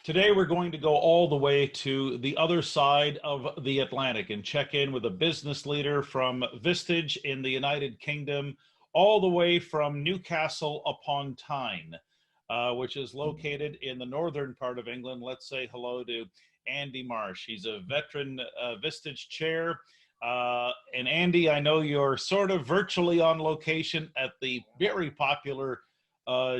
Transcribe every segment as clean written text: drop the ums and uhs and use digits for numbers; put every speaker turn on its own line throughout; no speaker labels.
Today, we're going to go all the way to the other side of the Atlantic and check in with a business leader from Vistage in the United Kingdom, all the way from Newcastle-Upon-Tyne, which is located in the northern part of England. Let's say hello to Andy Marsh. He's a veteran Vistage chair. And Andy, I know you're sort of virtually on location at the very popular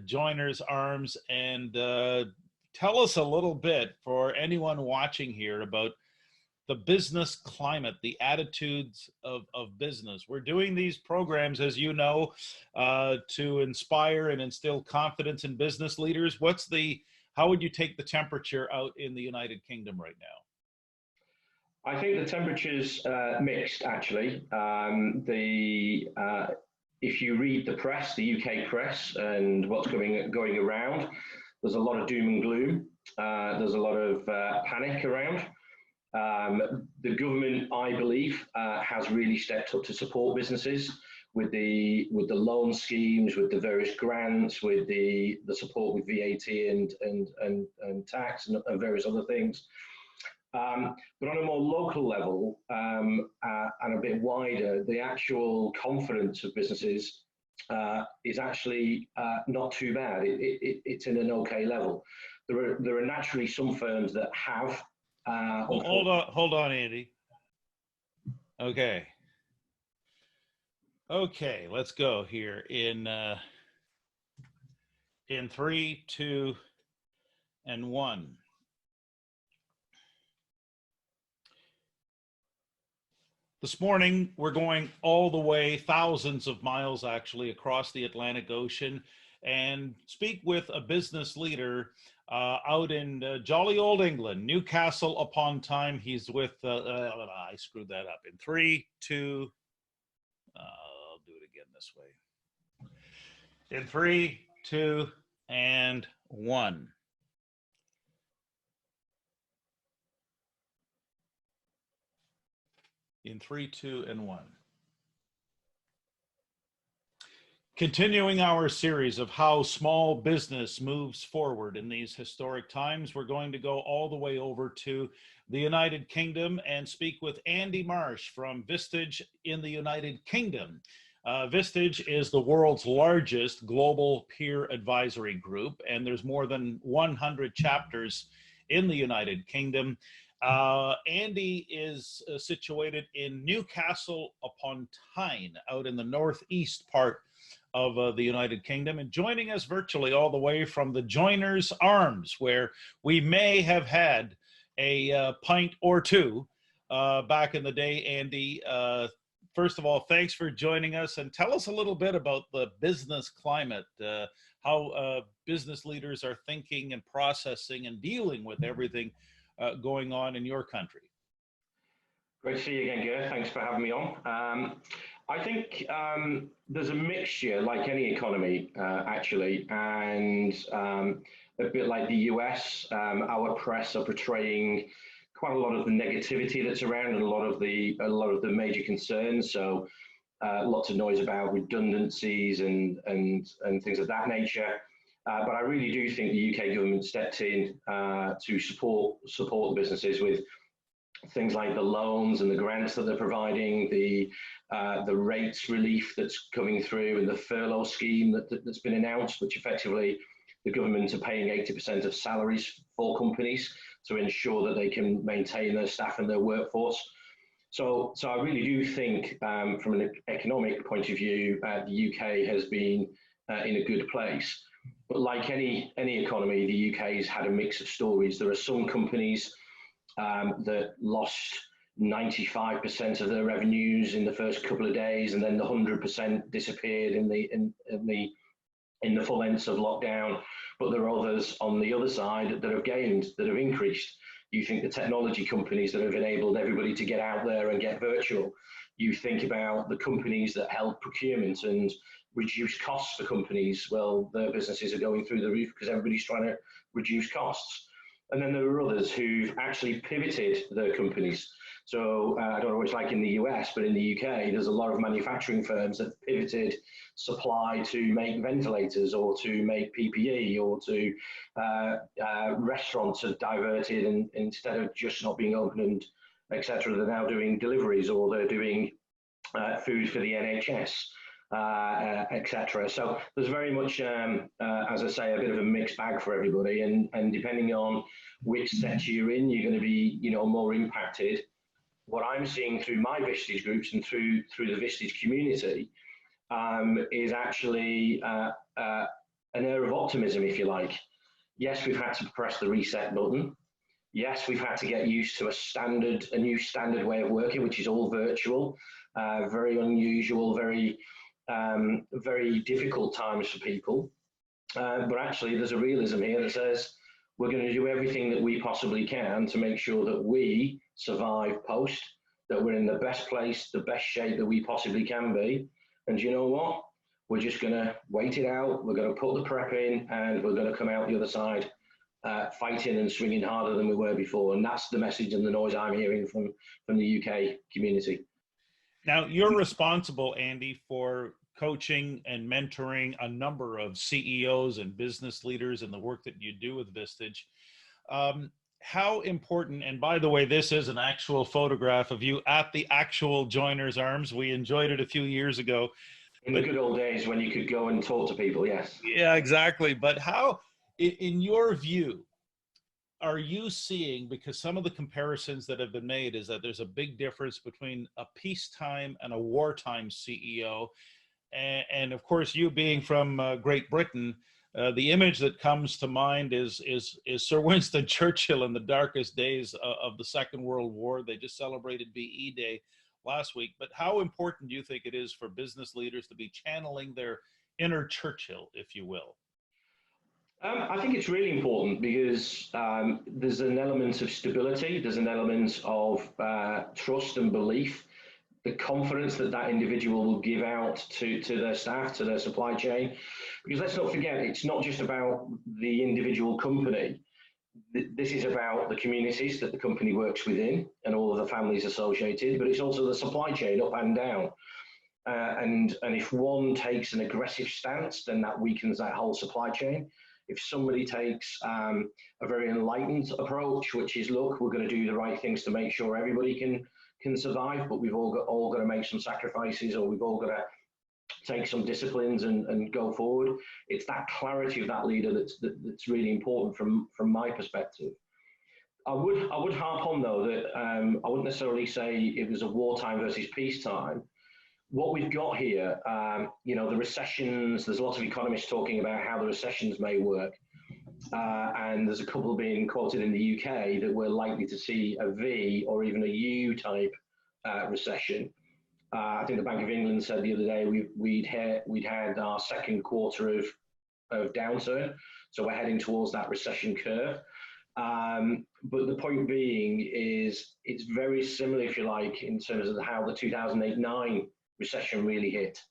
Joiners Arms, and tell us a little bit, for anyone watching here, about the business climate, the attitudes of business. We're doing these programs, as you know, to inspire and instill confidence in business leaders. How would you take the temperature out in the United Kingdom right now?
I think the temperature's mixed, actually. If you read the press, the UK press, and what's going around, there's a lot of doom and gloom. There's a lot of panic around. The government, I believe, has really stepped up to support businesses with the loan schemes, with the various grants, with the support with VAT and tax and various other things. But on a more local level and a bit wider, the actual confidence of businesses is actually not too bad. It's in an okay level. There are naturally some firms that have.
Hold on, Andy. Okay, let's go here in 3, 2, and 1. This morning, we're going all the way, thousands of miles actually, across the Atlantic Ocean, and speak with a business leader out in jolly old England, Newcastle-Upon-Tyne. He's with, I screwed that up. In 3, 2, I'll do it again this way. In 3, 2, and 1. In 3, 2, and 1. Continuing our series of how small business moves forward in these historic times, we're going to go all the way over to the United Kingdom and speak with Andy Marsh from Vistage in the United Kingdom. Vistage is the world's largest global peer advisory group, and there's more than 100 chapters in the United Kingdom. Andy is situated in Newcastle-Upon-Tyne, out in the northeast part of the United Kingdom, and joining us virtually all the way from the Joiners Arms, where we may have had a pint or two back in the day. Andy, first of all, thanks for joining us, and tell us a little bit about the business climate, how business leaders are thinking and processing and dealing with everything going on in your country.
Great to see you again, Ger. Thanks for having me on. I think there's a mixture, like any economy, actually, and a bit like the US, our press are portraying quite a lot of the negativity that's around and a lot of the major concerns. So lots of noise about redundancies and things of that nature. But I really do think the UK government stepped in to support the businesses with things like the loans and the grants that they're providing, the rates relief that's coming through, and the furlough scheme that's been announced, which effectively the government are paying 80% of salaries for companies to ensure that they can maintain their staff and their workforce. So I really do think from an economic point of view, the UK has been in a good place. But like any economy, the UK has had a mix of stories. There are some companies that lost 95% of their revenues in the first couple of days, and then the 100% disappeared in the full ends of lockdown. But there are others on the other side that have gained, that have increased. You think the technology companies that have enabled everybody to get out there and get virtual. You think about the companies that help procurement and reduce costs for companies. Well, their businesses are going through the roof because everybody's trying to reduce costs. And then there are others who've actually pivoted their companies. So I don't know what it's like in the US, but in the UK, there's a lot of manufacturing firms that have pivoted supply to make ventilators or to make PPE, or to restaurants have diverted, and instead of just not being open and etc., they're now doing deliveries, or they're doing food for the NHS. Etc. So there's very much, as I say, a bit of a mixed bag for everybody, and depending on which sector you're in, you're going to be, more impacted. What I'm seeing through my Vistage groups and through the Vistage community is actually an air of optimism, if you like. Yes, we've had to press the reset button. Yes, we've had to get used to a new standard way of working, which is all virtual, very unusual, very difficult times for people. But actually, there's a realism here that says we're going to do everything that we possibly can to make sure that we survive post, that we're in the best place, the best shape that we possibly can be. And you know what? We're just going to wait it out. We're going to put the prep in, and we're going to come out the other side fighting and swinging harder than we were before. And that's the message and the noise I'm hearing from the UK community.
Now, you're responsible, Andy, for coaching and mentoring a number of CEOs and business leaders in the work that you do with Vistage. How important, and by the way, this is an actual photograph of you at the actual Joiners Arms. We enjoyed it a few years ago.
In the good old days when you could go and talk to people, yes.
Yeah, exactly. But how, in your view, are you seeing, because some of the comparisons that have been made is that there's a big difference between a peacetime and a wartime CEO. And of course, you being from Great Britain, the image that comes to mind is Sir Winston Churchill in the darkest days of the Second World War. They just celebrated VE Day last week. But how important do you think it is for business leaders to be channeling their inner Churchill, if you will?
I think it's really important because there's an element of stability, there's an element of trust and belief, the confidence that that individual will give out to their staff, to their supply chain. Because let's not forget, it's not just about the individual company. This is about the communities that the company works within and all of the families associated, but it's also the supply chain up and down. And if one takes an aggressive stance, then that weakens that whole supply chain. If somebody takes a very enlightened approach, which is, look, we're going to do the right things to make sure everybody can survive, but we've all got to make some sacrifices, or we've all got to take some disciplines and go forward. It's that clarity of that leader that's really important from my perspective. I would harp on, though, that I wouldn't necessarily say it was a wartime versus peacetime. What we've got here, the recessions, there's a lot of economists talking about how the recessions may work. And there's a couple being quoted in the UK that we're likely to see a V or even a U type recession. I think the Bank of England said the other day we'd had our second quarter of downturn. So we're heading towards that recession curve. But the point being is it's very similar, if you like, in terms of how the 2008-9 recession really hit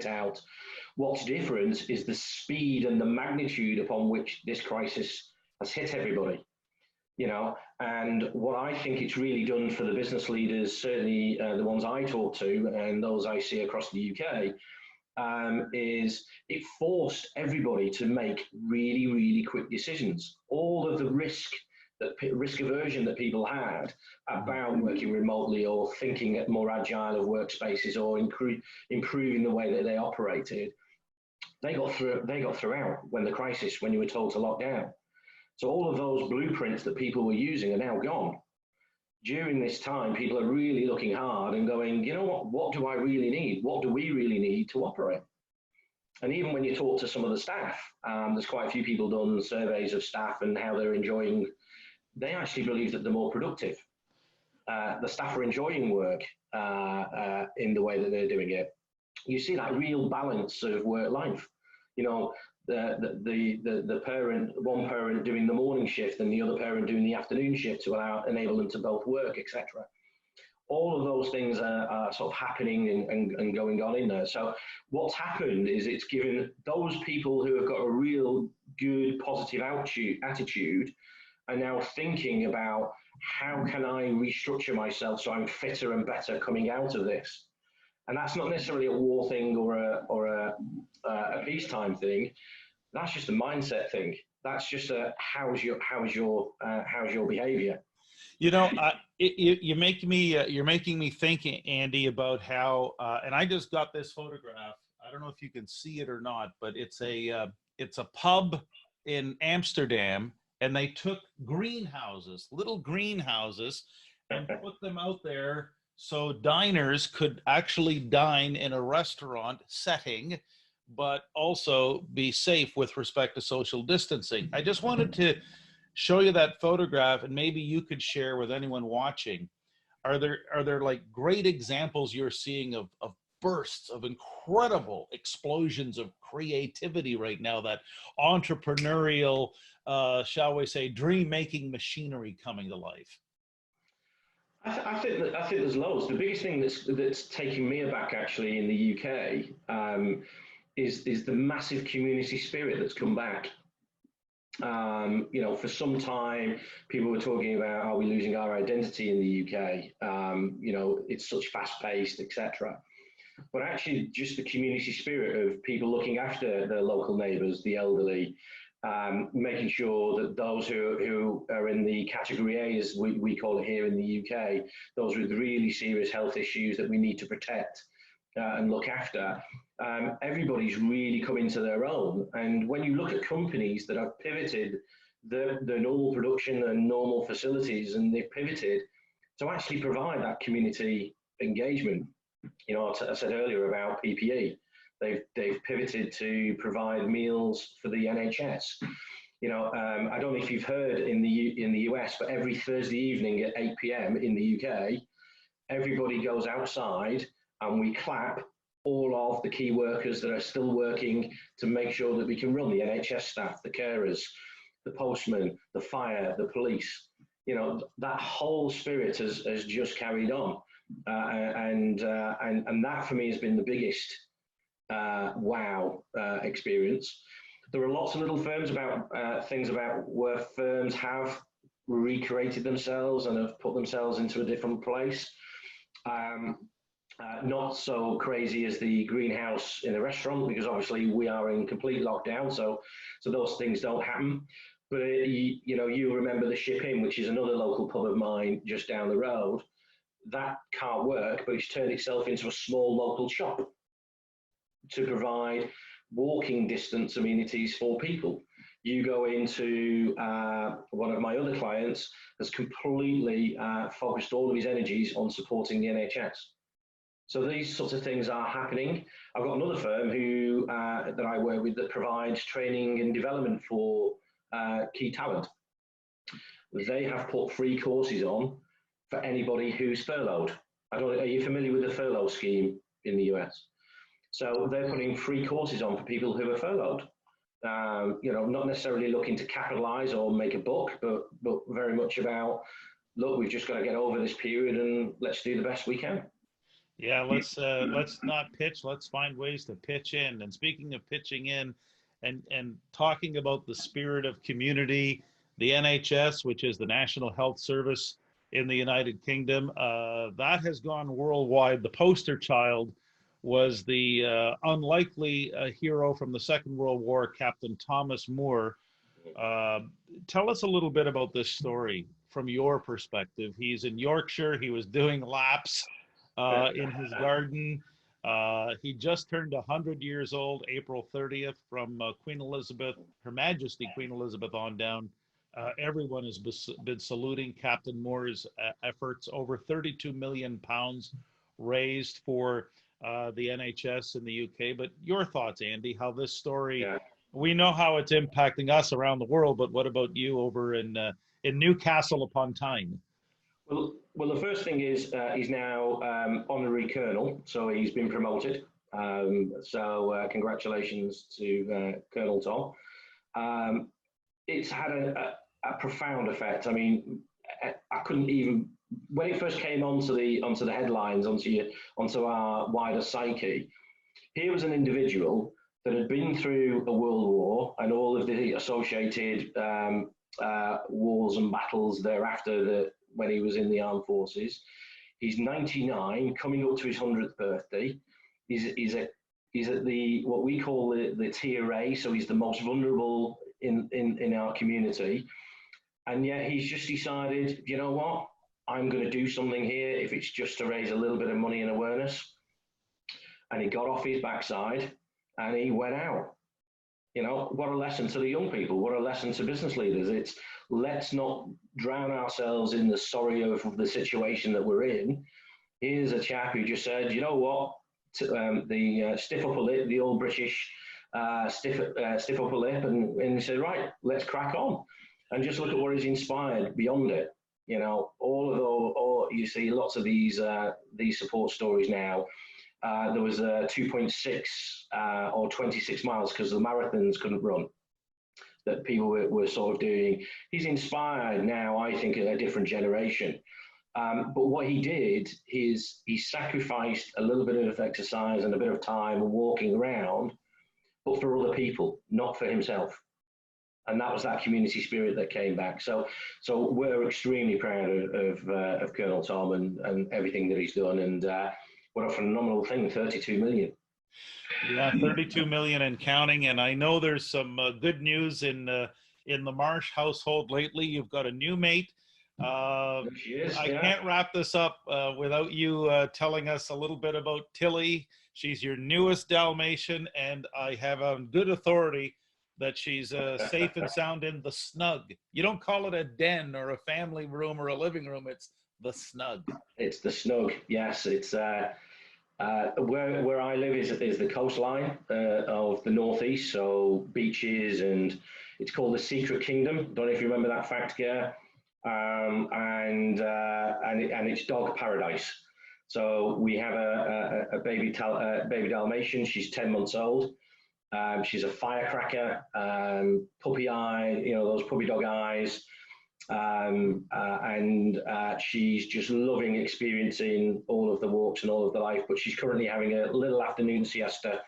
out. What's different is the speed and the magnitude upon which this crisis has hit everybody. And what I think it's really done for the business leaders, certainly the ones I talk to and those I see across the UK, is it forced everybody to make really, really quick decisions. All of the risk aversion that people had about working remotely or thinking at more agile of workspaces or improving the way that they operated, they got throughout when you were told to lock down. So all of those blueprints that people were using are now gone. During this time, people are really looking hard and going, you know what do I really need? What do we really need to operate? And even when you talk to some of the staff, there's quite a few people done surveys of staff and how they're enjoying. They actually believe that they're more productive. The staff are enjoying work in the way that they're doing it. You see that real balance of work life. The parent, one parent doing the morning shift and the other parent doing the afternoon shift to enable them to both work, etc. All of those things are sort of happening and going on in there. So what's happened is it's given those people who have got a real good positive attitude are now thinking about how can I restructure myself so I'm fitter and better coming out of this. And that's not necessarily a war thing or a peacetime thing. That's just a mindset thing. That's just a how's your behavior.
You know, you're making me think, Andy, about how, and I just got this photograph. I don't know if you can see it or not, but it's a pub in Amsterdam, and they took greenhouses, little greenhouses, and put them out there so diners could actually dine in a restaurant setting, but also be safe with respect to social distancing. I just wanted to show you that photograph, and maybe you could share with anyone watching. Are there like great examples you're seeing of bursts of incredible explosions of creativity right now, that entrepreneurial, shall we say, dream making machinery coming to life?
I think there's loads. The biggest thing that's taking me aback actually in the UK is the massive community spirit that's come back. You know, for some time, people were talking about, are we losing our identity in the UK? You know, it's such fast-paced, etc. But actually, just the community spirit of people looking after their local neighbours, the elderly, making sure that those who are in the category A, as we call it here in the UK, those with really serious health issues that we need to protect and look after, everybody's really come into their own. And when you look at companies that have pivoted the normal production and normal facilities, and they've pivoted to actually provide that community engagement. You know, I said earlier about PPE. They've pivoted to provide meals for the NHS. You know, I don't know if you've heard in the US, but every Thursday evening at 8 p.m. in the UK, everybody goes outside and we clap all of the key workers that are still working to make sure that we can run the NHS staff, the carers, the postmen, the fire, the police. You know, that whole spirit has just carried on. And that for me has been the biggest wow experience. There are lots of little firms about things about where firms have recreated themselves and have put themselves into a different place. Not so crazy as the greenhouse in a restaurant, because obviously we are in complete lockdown, so those things don't happen. But you know, you remember the Ship Inn, which is another local pub of mine just down the road. That can't work, but it's turned itself into a small local shop to provide walking distance amenities for people. You go into one of my other clients has completely focused all of his energies on supporting the NHS. So these sorts of things are happening. I've got another firm who that I work with that provides training and development for key talent. They have put free courses on for anybody who's furloughed. Are you familiar with the furlough scheme in the US? So they're putting free courses on for people who are furloughed. You know, not necessarily looking to capitalize or make a buck, but very much about, look, we've just got to get over this period and let's do the best we can.
Yeah, let's not pitch. Let's find ways to pitch in. And speaking of pitching in, and talking about the spirit of community, the NHS, which is the National Health Service in the United Kingdom, that has gone worldwide. The poster child was the unlikely hero from the Second World War, Captain Thomas Moore. Tell us a little bit about this story from your perspective. He's in Yorkshire. He was doing laps in his garden. He just turned 100 years old, April 30th, from Queen Elizabeth, Her Majesty Queen Elizabeth on down. Everyone has been saluting Captain Moore's efforts. Over 32 million pounds raised for the NHS in the UK. But your thoughts, Andy, how this story, we know how it's impacting us around the world, but what about you over in Newcastle-Upon-Tyne?
Well, the first thing is he's now honorary colonel, so he's been promoted. So congratulations to Colonel Tom. It's had a profound effect. I mean, I couldn't even, when it first came onto the headlines, onto our wider psyche. Here was an individual that had been through a world war and all of the associated wars and battles thereafter when he was in the armed forces. He's 99, coming up to his 100th birthday. He's at the what we call the tier A, so he's the most vulnerable in our community. And yet he's just decided, you know what, I'm going to do something here if it's just to raise a little bit of money and awareness. And he got off his backside and he went out. You know, what a lesson to the young people, what a lesson to business leaders. It's let's not drown ourselves in the sorry of the situation that we're in. Here's a chap who just said, you know what, the stiff upper lip, the old British stiff upper lip, and he said, right, let's crack on. And just look at what is inspired beyond it. You know, you see lots of these support stories now. There was a 2.6 or 26 miles because the marathons couldn't run that people were sort of doing. He's inspired now, I think, a different generation. But what he did is he sacrificed a little bit of exercise and a bit of time and walking around, but for other people, not for himself. And that was that community spirit that came back. So we're extremely proud of Colonel Tom and everything that he's done. And what a phenomenal thing, 32 million.
Yeah, 32 million and counting. And I know there's some good news in the Marsh household lately. You've got a new mate.
She is,
I can't wrap this up without you telling us a little bit about Tilly. She's your newest Dalmatian, and I have on good authority that she's safe and sound in the snug. You don't call it a den or a family room or a living room. It's the snug.
It's the snug. Yes, it's where I live is the coastline of the northeast, so beaches, and it's called the Secret Kingdom. Don't know if you remember that fact, Gare. And it's dog paradise. So we have a baby Dalmatian. She's 10 months old. She's a firecracker, puppy eye, you know, those puppy dog eyes. And she's just loving experiencing all of the walks and all of the life, but she's currently having a little afternoon siesta.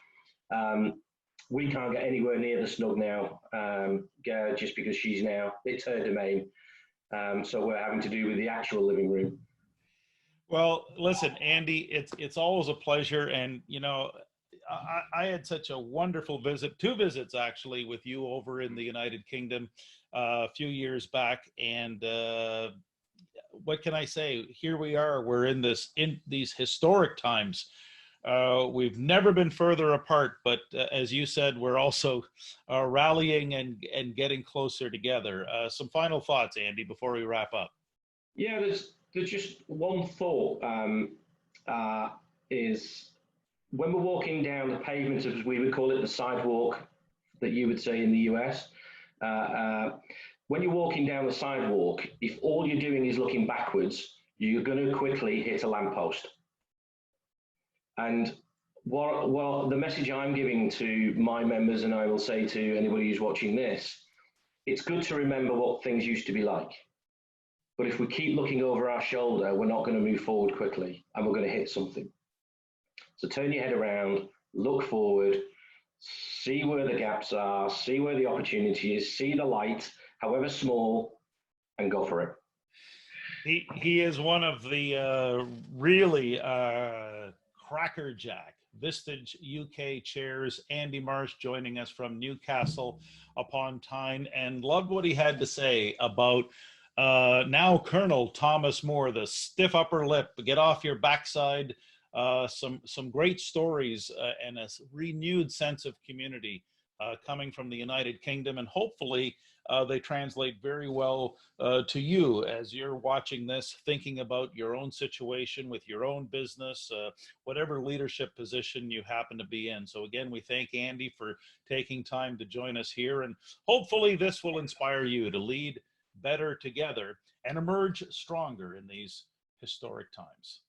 We can't get anywhere near the snug now, just because it's her domain. So we're having to do with the actual living room.
Well, listen, Andy, it's always a pleasure. And, you know, I had such a wonderful visit, 2 visits actually, with you over in the United Kingdom a few years back. And what can I say? Here we are. We're in these historic times. We've never been further apart, but as you said, we're also rallying and getting closer together. Some final thoughts, Andy, before we wrap up.
Yeah, there's just one thought is when we're walking down the pavement, as we would call it, the sidewalk that you would say in the US, when you're walking down the sidewalk, if all you're doing is looking backwards, you're going to quickly hit a lamppost. And what the message I'm giving to my members, and I will say to anybody who's watching this, it's good to remember what things used to be like. But if we keep looking over our shoulder, we're not going to move forward quickly, and we're going to hit something. So turn your head around, look forward, see where the gaps are, see where the opportunity is, see the light, however small, and go for it.
He is one of the really crackerjack Vistage U.K. chairs. Andy Marsh joining us from Newcastle-Upon-Tyne, and loved what he had to say about now Colonel Thomas Moore, the stiff upper lip, get off your backside. Some great stories and a renewed sense of community coming from the United Kingdom, and hopefully they translate very well to you as you're watching this, thinking about your own situation with your own business, whatever leadership position you happen to be in. So again, we thank Andy for taking time to join us here, and hopefully this will inspire you to lead better together and emerge stronger in these historic times.